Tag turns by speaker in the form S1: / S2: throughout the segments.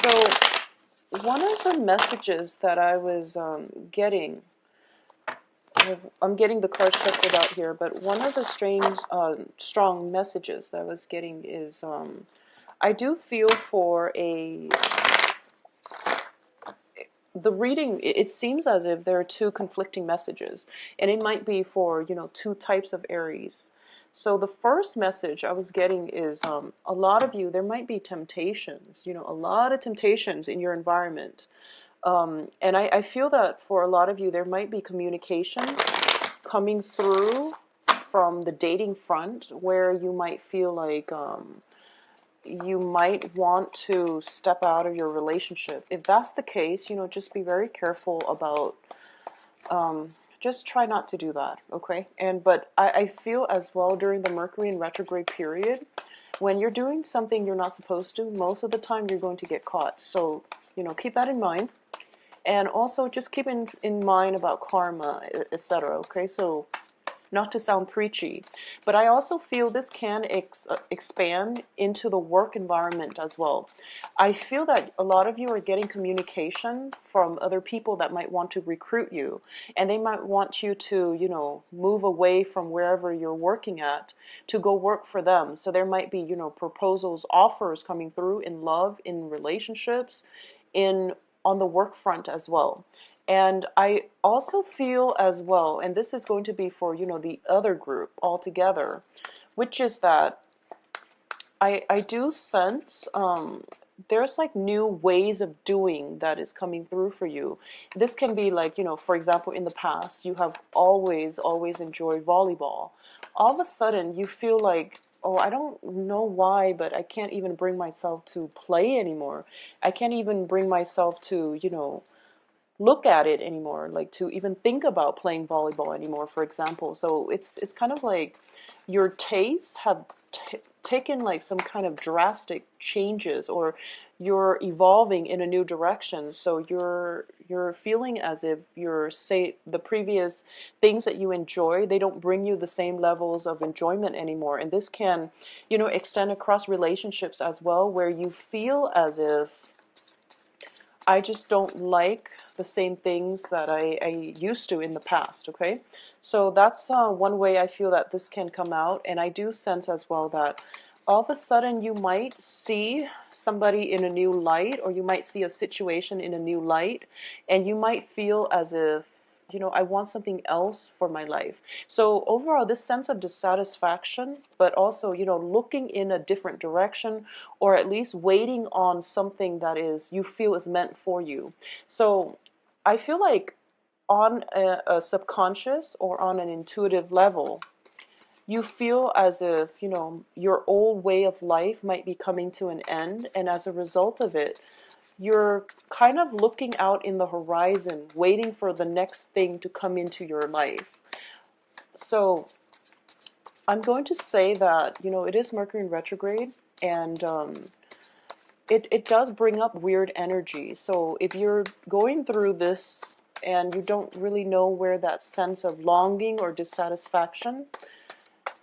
S1: So one of the messages that I was getting, I'm getting the card shuffled out here, but one of the strong messages that I was getting is, I do feel for the reading, it seems as if there are two conflicting messages, and it might be for, two types of Aries. So the first message I was getting is, a lot of you, there might be temptations, a lot of temptations in your environment. And I feel that for a lot of you, there might be communication coming through from the dating front where you might feel like, you might want to step out of your relationship. If that's the case, just be very careful about, just try not to do that, okay? But I feel as well during the Mercury in retrograde period, when you're doing something you're not supposed to, most of the time you're going to get caught. So, keep that in mind. And also just keep in mind about karma, etc. Okay, so not to sound preachy, but I also feel this can expand into the work environment as well. I feel that a lot of you are getting communication from other people that might want to recruit you, and they might want you to, move away from wherever you're working at to go work for them. So there might be, proposals, offers coming through in love, in relationships, in on the work front as well. And I also feel as well, and this is going to be for, the other group altogether, which is that I do sense there's like new ways of doing that is coming through for you. This can be like, for example, in the past, you have always enjoyed volleyball. All of a sudden, you feel like, oh, I don't know why, but I can't even bring myself to play anymore. I can't even bring myself to, look at it anymore, like to even think about playing volleyball anymore, for example. So it's kind of like your tastes have taken like some kind of drastic changes, or you're evolving in a new direction. So you're feeling as if you're, say, the previous things that you enjoy, they don't bring you the same levels of enjoyment anymore. And this can, extend across relationships as well, where you feel as if, I just don't like the same things that I used to in the past, okay? So that's one way I feel that this can come out. And I do sense as well that all of a sudden you might see somebody in a new light, or you might see a situation in a new light, and you might feel as if, I want something else for my life. So overall, this sense of dissatisfaction, but also, looking in a different direction, or at least waiting on something that is, you feel is meant for you. So I feel like on a subconscious or on an intuitive level, you feel as if, your old way of life might be coming to an end. And as a result of it, you're kind of looking out in the horizon, waiting for the next thing to come into your life. So I'm going to say that, it is Mercury in retrograde, and it does bring up weird energy. So if you're going through this and you don't really know where that sense of longing or dissatisfaction,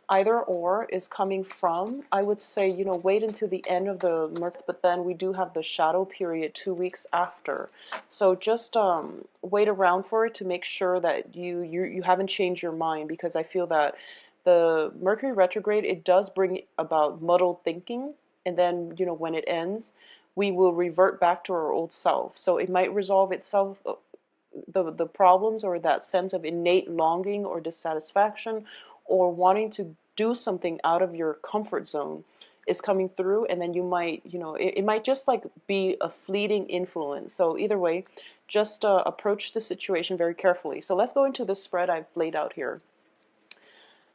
S1: either or, is coming from, I would say, wait until the end of the month, but then we do have the shadow period 2 weeks after. So just wait around for it to make sure that you haven't changed your mind, because I feel that the Mercury retrograde, it does bring about muddled thinking, and then, when it ends, we will revert back to our old self. So it might resolve itself, the problems, or that sense of innate longing or dissatisfaction, or wanting to do something out of your comfort zone is coming through, and then you might, it might just like be a fleeting influence. So either way, just approach the situation very carefully. So let's go into the spread I've laid out here.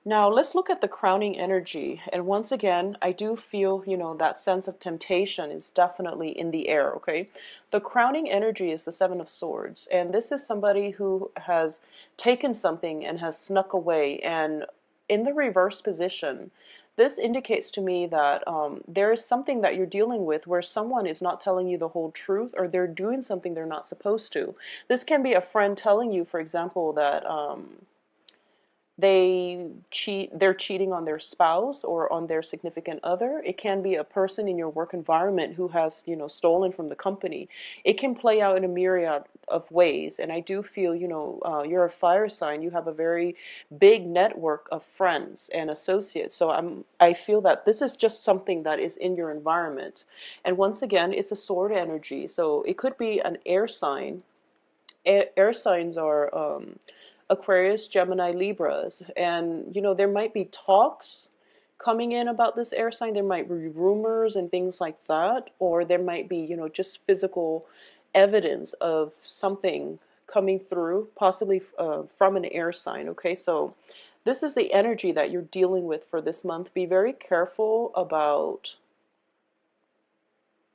S1: Now let's look at the crowning energy. And once again, I do feel, that sense of temptation is definitely in the air, okay? The crowning energy is the Seven of Swords. And this is somebody who has taken something and has snuck away. And in the reverse position, this indicates to me that there is something that you're dealing with where someone is not telling you the whole truth, or they're doing something they're not supposed to. This can be a friend telling you, for example, that they're cheating on their spouse or on their significant other. It can be a person in your work environment who has, stolen from the company. It can play out in a myriad of ways. And I do feel, you're a fire sign. You have a very big network of friends and associates. So I feel that this is just something that is in your environment. And once again, it's a sword energy. So it could be an air sign. Air signs are Aquarius, Gemini, Libras, and there might be talks coming in about this air sign. There might be rumors and things like that, or there might be just physical evidence of something coming through, possibly from an air sign. Okay, so this is the energy that you're dealing with for this month. Be very careful about,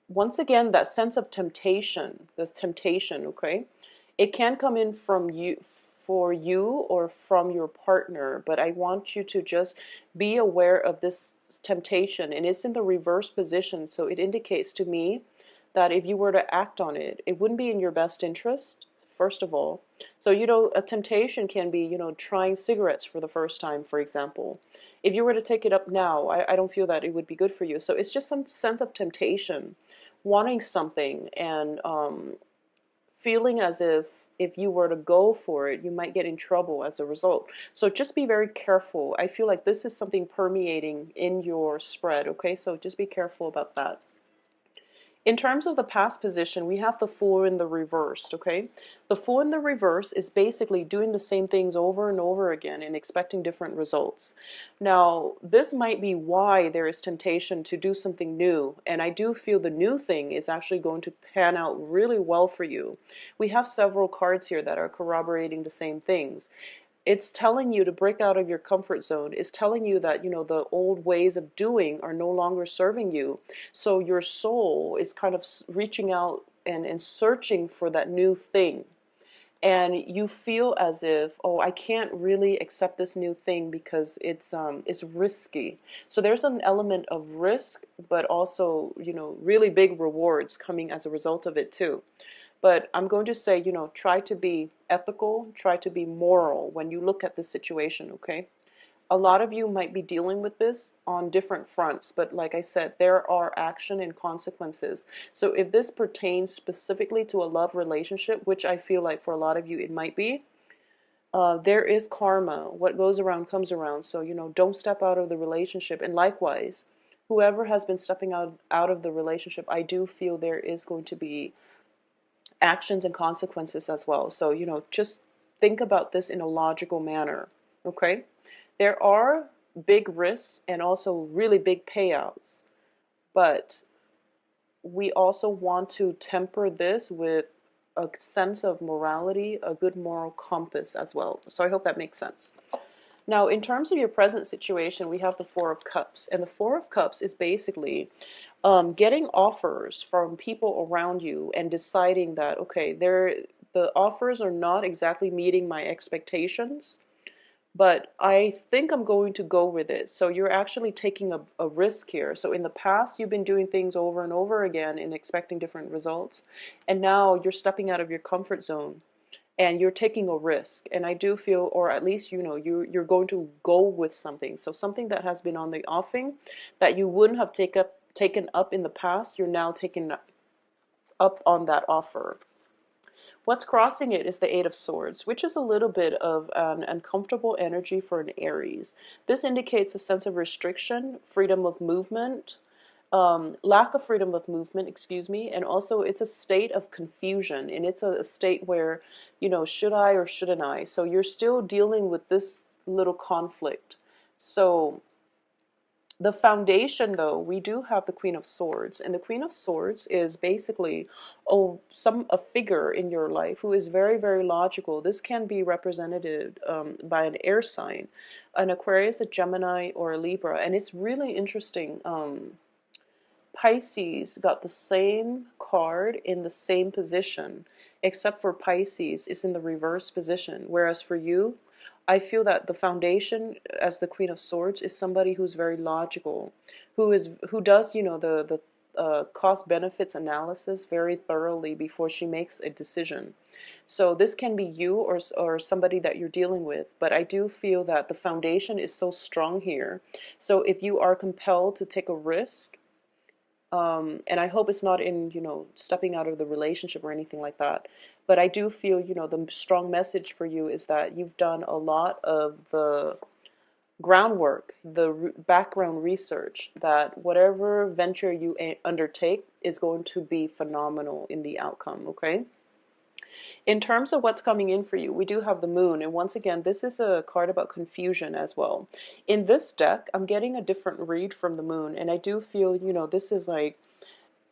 S1: once again, that sense of temptation, this temptation, okay? It can come in from you, for you, or from your partner, but I want you to just be aware of this temptation, and it's in the reverse position, so it indicates to me that if you were to act on it, it wouldn't be in your best interest, first of all. So, a temptation can be, trying cigarettes for the first time, for example. If you were to take it up now, I don't feel that it would be good for you. So it's just some sense of temptation, wanting something, and feeling as if you were to go for it, you might get in trouble as a result. So just be very careful. I feel like this is something permeating in your spread, okay? So just be careful about that. In terms of the past position, we have the Fool in the reversed, okay? The Fool in the reverse is basically doing the same things over and over again and expecting different results. Now, this might be why there is temptation to do something new, and I do feel the new thing is actually going to pan out really well for you. We have several cards here that are corroborating the same things. It's telling you to break out of your comfort zone. It's telling you that, the old ways of doing are no longer serving you. So your soul is kind of reaching out and searching for that new thing. And you feel as if, oh, I can't really accept this new thing because it's risky. So there's an element of risk, but also, really big rewards coming as a result of it too. But I'm going to say, try to be ethical, try to be moral when you look at this situation, okay? A lot of you might be dealing with this on different fronts, but like I said, there are action and consequences. So if this pertains specifically to a love relationship, which I feel like for a lot of you it might be, there is karma. What goes around comes around. So, don't step out of the relationship. And likewise, whoever has been stepping out of the relationship, I do feel there is going to be actions and consequences as well. So, just think about this in a logical manner, okay? There are big risks and also really big payouts, but we also want to temper this with a sense of morality, a good moral compass as well. So I hope that makes sense. Now, in terms of your present situation, we have the Four of Cups. And the Four of Cups is basically getting offers from people around you and deciding that, okay, the offers are not exactly meeting my expectations, but I think I'm going to go with it. So you're actually taking a risk here. So in the past, you've been doing things over and over again and expecting different results. And now you're stepping out of your comfort zone and you're taking a risk. And I do feel, or at least, you're going to go with something. So something that has been on the offing that you wouldn't have taken up in the past, you're now taking up on that offer. What's crossing it is the Eight of Swords, which is a little bit of an uncomfortable energy for an Aries. This indicates a sense of restriction, freedom of movement, lack of freedom of movement, excuse me, and also it's a state of confusion, and it's a state where, should I or shouldn't I? So you're still dealing with this little conflict. So the foundation, though, we do have the Queen of Swords, and the Queen of Swords is basically a figure in your life who is very, very logical. This can be represented by an air sign, an Aquarius, a Gemini, or a Libra, and it's really interesting. Pisces got the same card in the same position, except for Pisces is in the reverse position, whereas for you, I feel that the foundation as the Queen of Swords is somebody who's very logical, who does, cost benefits analysis very thoroughly before she makes a decision. So this can be you or somebody that you're dealing with, but I do feel that the foundation is so strong here. So if you are compelled to take a risk, and I hope it's not in, stepping out of the relationship or anything like that. But I do feel, the strong message for you is that you've done a lot of the groundwork, the background research, that whatever venture you undertake is going to be phenomenal in the outcome, okay? In terms of what's coming in for you, we do have the moon. And once again, this is a card about confusion as well. In this deck, I'm getting a different read from the moon. And I do feel, this is like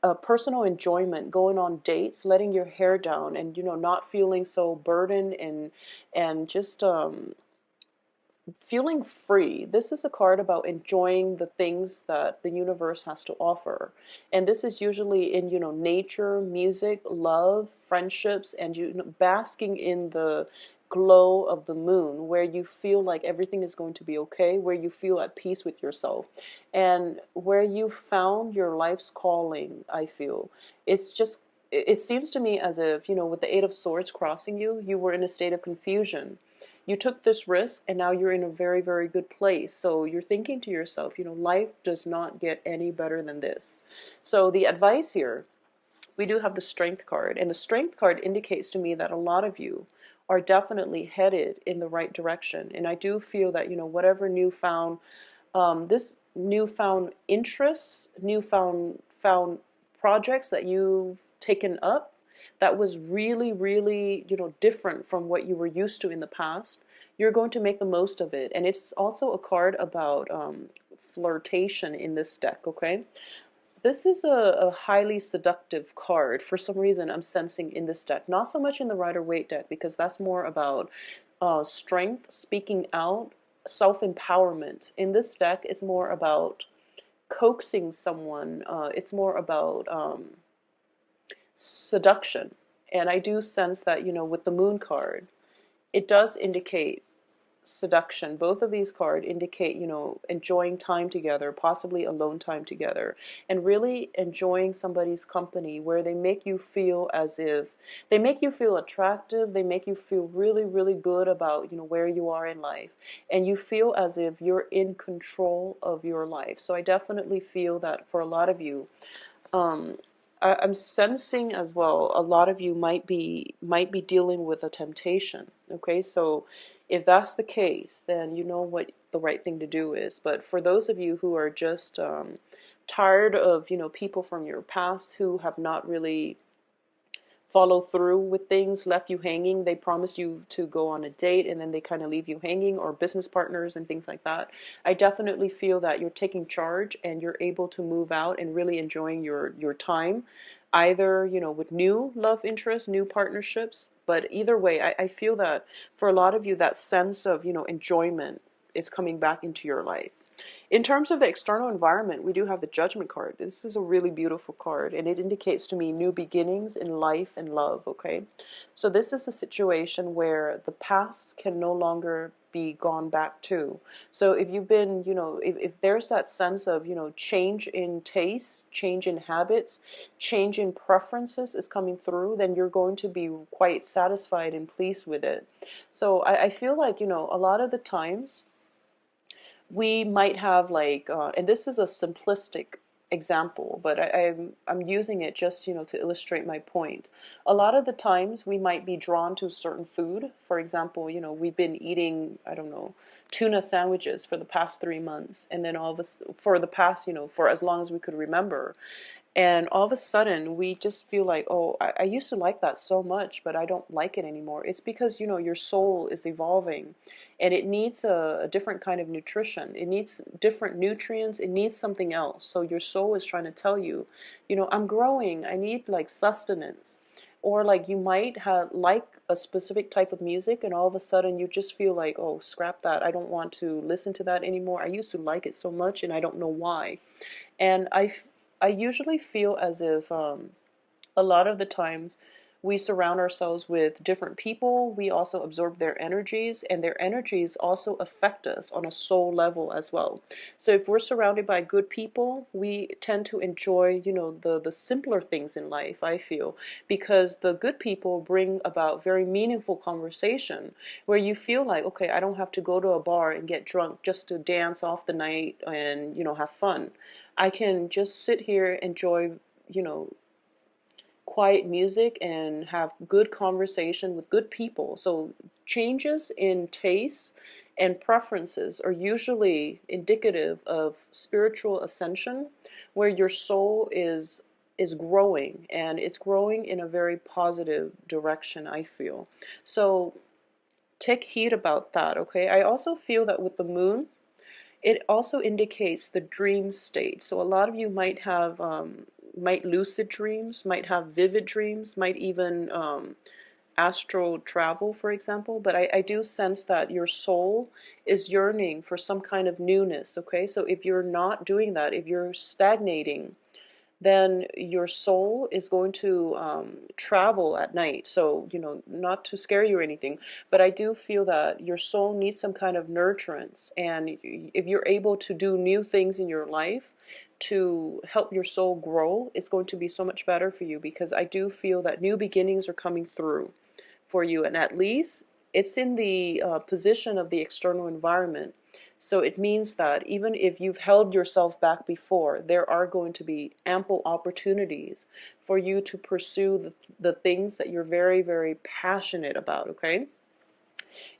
S1: a personal enjoyment, going on dates, letting your hair down, and, not feeling so burdened and just feeling free. This is a card about enjoying the things that the universe has to offer. And this is usually in, nature, music, love, friendships, and basking in the glow of the moon, where you feel like everything is going to be okay, where you feel at peace with yourself, and where you found your life's calling. I feel it seems to me as if, with the Eight of Swords crossing you, you were in a state of confusion. You took this risk and now you're in a very, very good place. So you're thinking to yourself, life does not get any better than this. So the advice here, we do have the Strength card, and the Strength card indicates to me that a lot of you are definitely headed in the right direction. And I do feel that, whatever newfound, this newfound interests, newfound found projects that you've taken up, that was really, really, different from what you were used to in the past, you're going to make the most of it. And it's also a card about flirtation in this deck, okay? This is a highly seductive card. For some reason, I'm sensing in this deck. Not so much in the Rider-Waite deck, because that's more about strength, speaking out, self-empowerment. In this deck, it's more about coaxing someone. It's more about seduction. And I do sense that, with the Moon card, it does indicate seduction. Both of these cards indicate, enjoying time together, possibly alone time together, and really enjoying somebody's company, where they make you feel as if they make you feel attractive, they make you feel really, really good about, where you are in life, and you feel as if you're in control of your life. So I definitely feel that for a lot of you, I'm sensing as well, a lot of you might be dealing with a temptation. Okay, so if that's the case, then you know what the right thing to do is. But for those of you who are just tired of, people from your past who have not really follow through with things, left you hanging, they promised you to go on a date and then they kind of leave you hanging, or business partners and things like that, I definitely feel that you're taking charge and you're able to move out and really enjoying your time, either, with new love interests, new partnerships. But either way, I feel that for a lot of you, that sense of, enjoyment is coming back into your life. In terms of the external environment, we do have the Judgment card. This is a really beautiful card, and it indicates to me new beginnings in life and love, okay? So this is a situation where the past can no longer be gone back to. So if you've been, if there's that sense of, change in taste, change in habits, change in preferences is coming through, then you're going to be quite satisfied and pleased with it. So I feel like, a lot of the times, we might have like, and this is a simplistic example, but I'm using it just, to illustrate my point. A lot of the times we might be drawn to certain food. For example, we've been eating, I don't know, tuna sandwiches for the past 3 months, and then all of us for the past, for as long as we could remember. And all of a sudden, we just feel like, oh, I used to like that so much, but I don't like it anymore. It's because, your soul is evolving, and it needs a different kind of nutrition. It needs different nutrients. It needs something else. So your soul is trying to tell you, I'm growing. I need like sustenance. Or like you might have like a specific type of music, and all of a sudden you just feel like, oh, scrap that. I don't want to listen to that anymore. I used to like it so much, and I don't know why. And I usually feel as if a lot of the times We surround ourselves with different people. We also absorb their energies, and their energies also affect us on a soul level as well. So if we're surrounded by good people, we tend to enjoy, the simpler things in life, I feel, because the good people bring about very meaningful conversation where you feel like, okay, I don't have to go to a bar and get drunk just to dance off the night and, have fun. I can just sit here, enjoy, you know, quiet music and have good conversation with good people. So changes in tastes and preferences are usually indicative of spiritual ascension, where your soul is growing, and it's growing in a very positive direction, I feel. So take heed about that, okay? I also feel that with the moon, it also indicates the dream state. So a lot of you might have might lucid dreams, might have vivid dreams, might even astral travel, for example. But I do sense that your soul is yearning for some kind of newness, okay? So if you're not doing that, if you're stagnating, then your soul is going to travel at night. So, not to scare you or anything, but I do feel that your soul needs some kind of nurturance. And if you're able to do new things in your life to help your soul grow, it's going to be so much better for you, because I do feel that new beginnings are coming through for you. And at least it's in the position of the external environment. So it means that even if you've held yourself back before, there are going to be ample opportunities for you to pursue the things that you're very, very passionate about, okay?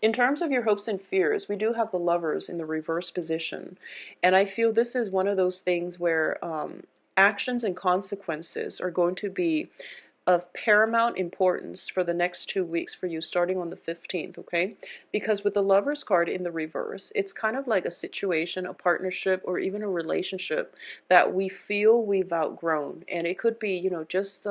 S1: In terms of your hopes and fears, we do have the Lovers in the reverse position. And I feel this is one of those things where actions and consequences are going to be of paramount importance for the next 2 weeks for you, starting on the 15th, okay? Because with the Lovers card in the reverse, it's kind of like a situation, a partnership, or even a relationship that we feel we've outgrown. And it could be, just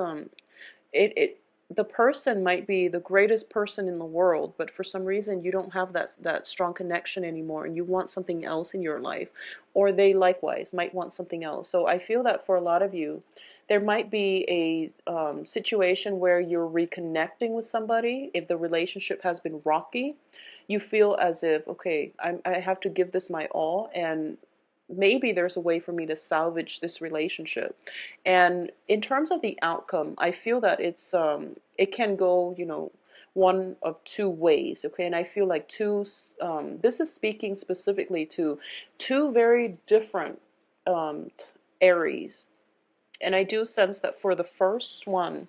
S1: it the person might be the greatest person in the world, but for some reason you don't have that strong connection anymore, and you want something else in your life, or they likewise might want something else. So I feel that for a lot of you, there might be a situation where you're reconnecting with somebody. If the relationship has been rocky, you feel as if, okay, I have to give this my all, and maybe there's a way for me to salvage this relationship. And in terms of the outcome, I feel that it can go, one of two ways, okay? And I feel like this is speaking specifically to two very different Aries. And I do sense that for the first one,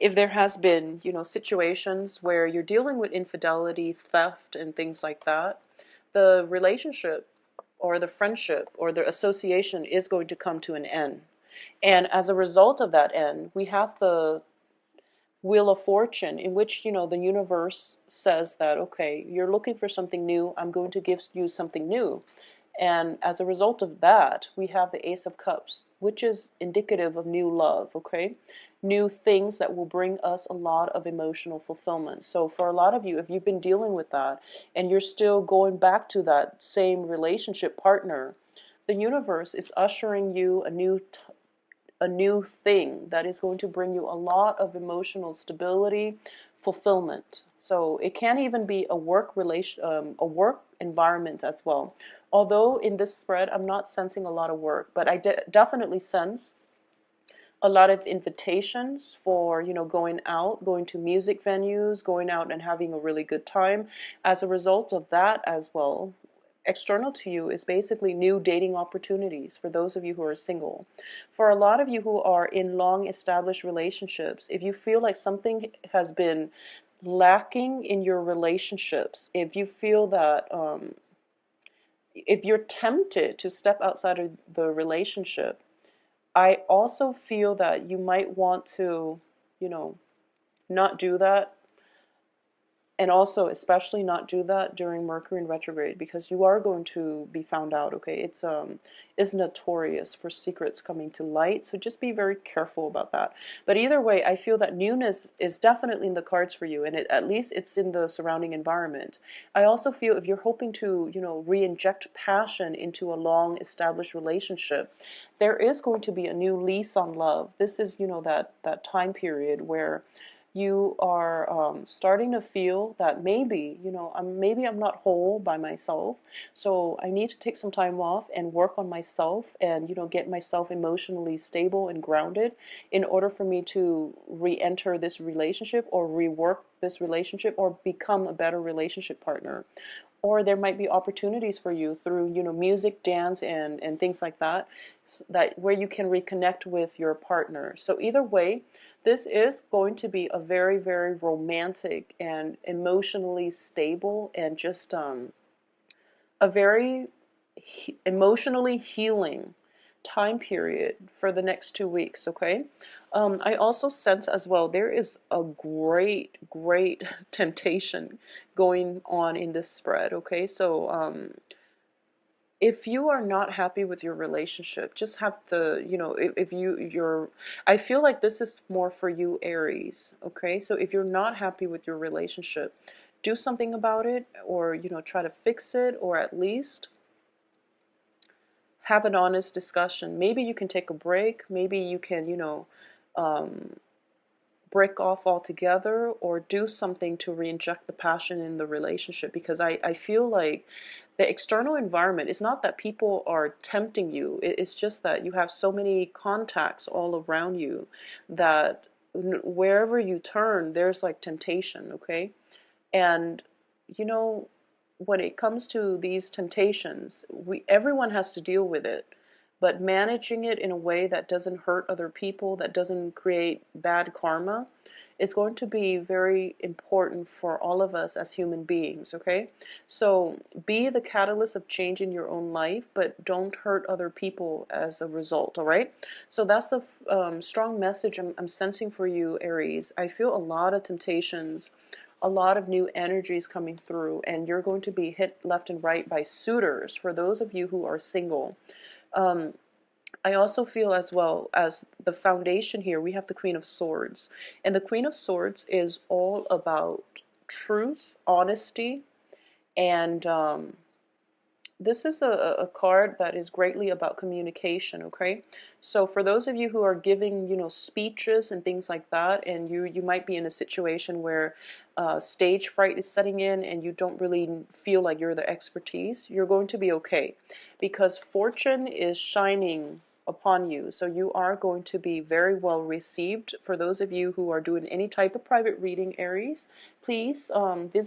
S1: if there has been, situations where you're dealing with infidelity, theft, and things like that, the relationship or the friendship or the association is going to come to an end. And as a result of that end, we have the Wheel of Fortune, in which, the universe says that, okay, you're looking for something new, I'm going to give you something new. And as a result of that, we have the Ace of Cups, which is indicative of new love, okay? New things that will bring us a lot of emotional fulfillment. So for a lot of you, if you've been dealing with that and you're still going back to that same relationship partner, the universe is ushering you a new thing that is going to bring you a lot of emotional stability, fulfillment. So it can even be a work environment as well. Although in this spread, I'm not sensing a lot of work, but I definitely sense a lot of invitations for, going out, going to music venues, going out and having a really good time. As a result of that as well, external to you is basically new dating opportunities for those of you who are single. For a lot of you who are in long established relationships, if you feel like something has been lacking in your relationships, if you feel that if you're tempted to step outside of the relationship, I also feel that you might want to, not do that, and also especially not do that during Mercury in retrograde, because you are going to be found out, okay? It's notorious for secrets coming to light, so just be very careful about that. But either way, I feel that newness is definitely in the cards for you, and at least it's in the surrounding environment. I also feel if you're hoping to, re-inject passion into a long established relationship, there is going to be a new lease on love. This is, that time period where You are starting to feel that maybe, maybe I'm not whole by myself. So I need to take some time off and work on myself and, get myself emotionally stable and grounded in order for me to re-enter this relationship or rework this relationship or become a better relationship partner. Or there might be opportunities for you through, music, dance, and things like that, that where you can reconnect with your partner. So either way, this is going to be a very, very romantic and emotionally stable and just a very emotionally healing time period for the next 2 weeks, okay? I also sense as well there is a great, great temptation going on in this spread, okay? So if you are not happy with your relationship, just have the, if you're, I feel like this is more for you, Aries, okay? So if you're not happy with your relationship, do something about it, or, try to fix it, or at least have an honest discussion. Maybe you can take a break. Maybe you can, um, break off altogether or do something to re-inject the passion in the relationship, because I feel like the external environment, it's not that people are tempting you, it's just that you have so many contacts all around you that wherever you turn there's like temptation, okay? And you know, when it comes to these temptations, everyone has to deal with it, but managing it in a way that doesn't hurt other people, that doesn't create bad karma, is going to be very important for all of us as human beings, okay? So be the catalyst of change in your own life, but don't hurt other people as a result, all right? So that's the strong message I'm sensing for you, Aries. I feel a lot of temptations, a lot of new energies coming through, and you're going to be hit left and right by suitors for those of you who are single. Um, I also feel as well as the foundation here, we have the Queen of Swords. And the Queen of Swords is all about truth, honesty, and this is a card that is greatly about communication, okay? So for those of you who are giving, speeches and things like that, and you might be in a situation where stage fright is setting in and you don't really feel like you're the expertise, you're going to be okay, because fortune is shining upon you. So you are going to be very well received. For those of you who are doing any type of private reading, Aries, please visit